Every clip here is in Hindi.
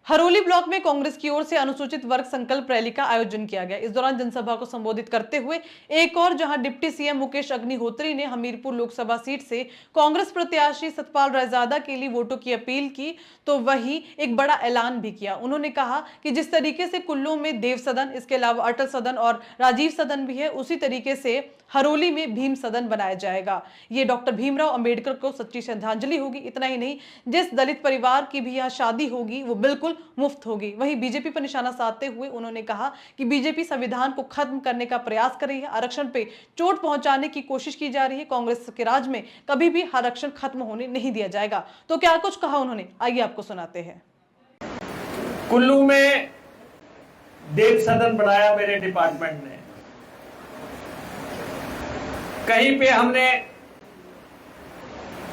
हरोली ब्लॉक में कांग्रेस की ओर से अनुसूचित वर्ग संकल्प रैली का आयोजन किया गया। इस दौरान जनसभा को संबोधित करते हुए एक और जहां डिप्टी सीएम मुकेश अग्निहोत्री ने हमीरपुर लोकसभा सीट से कांग्रेस प्रत्याशी सतपाल रायजादा के लिए वोटों की अपील की, तो वहीं एक बड़ा ऐलान भी किया। उन्होंने कहा कि जिस तरीके से कुल्लू में देव सदन, इसके अलावा अटल सदन और राजीव सदन भी है, उसी तरीके से हरोली में भीम सदन बनाया जाएगा। ये डॉक्टर भीमराव अंबेडकर को सच्ची श्रद्धांजलि होगी। इतना ही नहीं, जिस दलित परिवार की भी यहाँ शादी होगी वो बिल्कुल मुफ्त होगी। वहीं बीजेपी पर निशाना साधते हुए उन्होंने कहा कि बीजेपी संविधान को खत्म करने का प्रयास कर रही है, आरक्षण पे चोट पहुंचाने की कोशिश की जा रही है। कांग्रेस के राज में कभी भी आरक्षण खत्म होने नहीं दिया जाएगा। तो क्या कुछ कहा उन्होंने, आइए आपको सुनाते हैं। कुल्लू में देव सदन बनाया मेरे डिपार्टमेंट ने। कहीं पे हमने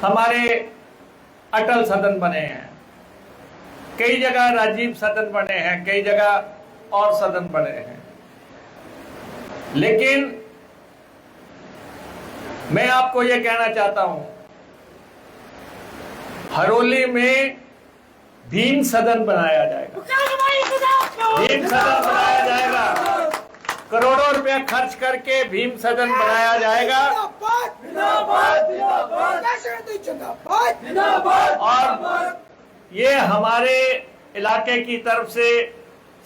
हमारे अटल सदन बने हैं, कई जगह राजीव सदन बने हैं, कई जगह और सदन बने हैं। लेकिन मैं आपको यह कहना चाहता हूं, हरोली में भीम सदन बनाया जाएगा। भीम सदन बनाया जाएगा, करोड़ों रुपया खर्च करके भीम सदन बनाया जाएगा। और ये हमारे इलाके की तरफ से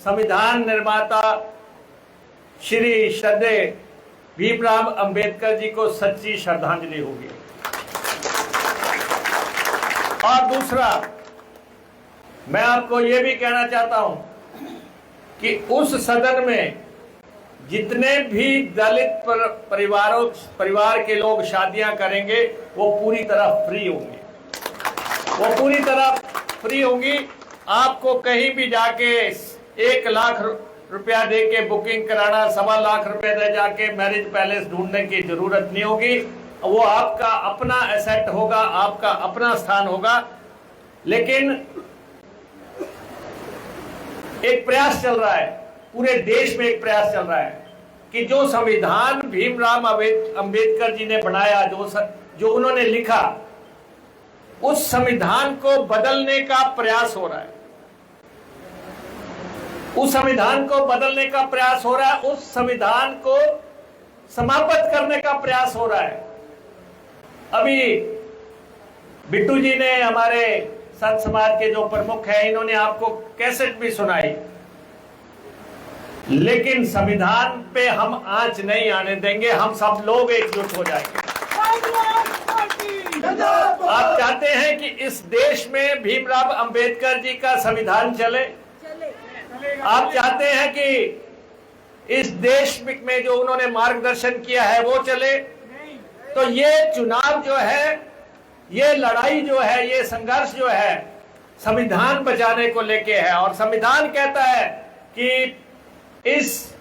संविधान निर्माता श्री श्रद्धेय भीमराव अंबेडकर जी को सच्ची श्रद्धांजलि होगी। और दूसरा, मैं आपको ये भी कहना चाहता हूं कि उस सदन में जितने भी दलित परिवार के लोग शादियां करेंगे वो पूरी तरह फ्री होंगे, वो पूरी तरह फ्री होंगी। आपको कहीं भी जाके 1 लाख रुपया दे के बुकिंग कराना, 1.25 लाख रुपया दे जाके मैरिज पैलेस ढूंढने की जरूरत नहीं होगी। वो आपका अपना एसेट होगा, आपका अपना स्थान होगा। लेकिन एक प्रयास चल रहा है, पूरे देश में एक प्रयास चल रहा है कि जो संविधान भीमराव अंबेडकर जी ने बनाया, जो उन्होंने लिखा, उस संविधान को बदलने का प्रयास हो रहा है। उस संविधान को बदलने का प्रयास हो रहा है, उस संविधान को समाप्त करने का प्रयास हो रहा है। अभी बिट्टू जी ने, हमारे संत समाज के जो प्रमुख हैं, इन्होंने आपको कैसेट भी सुनाई। लेकिन संविधान पे हम आंच नहीं आने देंगे, हम सब लोग एकजुट हो जाएंगे। आप चाहते हैं कि इस देश में भीमराव अंबेडकर जी का संविधान चले? आप चाहते हैं कि इस देश में जो उन्होंने मार्गदर्शन किया है वो चले? तो ये चुनाव जो है, ये लड़ाई जो है, ये संघर्ष जो है, संविधान बचाने को लेके है। और संविधान कहता है कि इस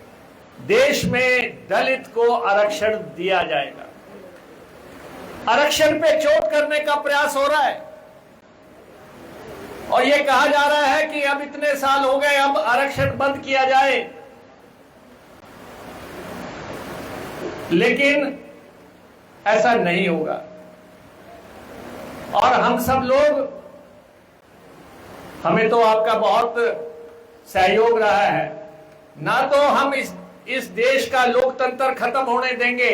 देश में दलित को आरक्षण दिया जाएगा। आरक्षण पे चोट करने का प्रयास हो रहा है और यह कहा जा रहा है कि अब इतने साल हो गए, अब आरक्षण बंद किया जाए। लेकिन ऐसा नहीं होगा। और हम सब लोग, हमें तो आपका बहुत सहयोग रहा है। ना तो हम इस देश का लोकतंत्र खत्म होने देंगे,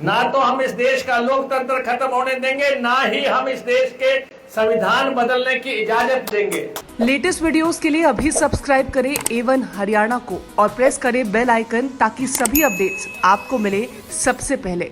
ना तो हम इस देश का लोकतंत्र खत्म होने देंगे, ना ही हम इस देश के संविधान बदलने की इजाजत देंगे। लेटेस्ट वीडियोस के लिए अभी सब्सक्राइब करें A1 हरियाणा को और प्रेस करें बेल आइकन, ताकि सभी अपडेट्स आपको मिले सबसे पहले।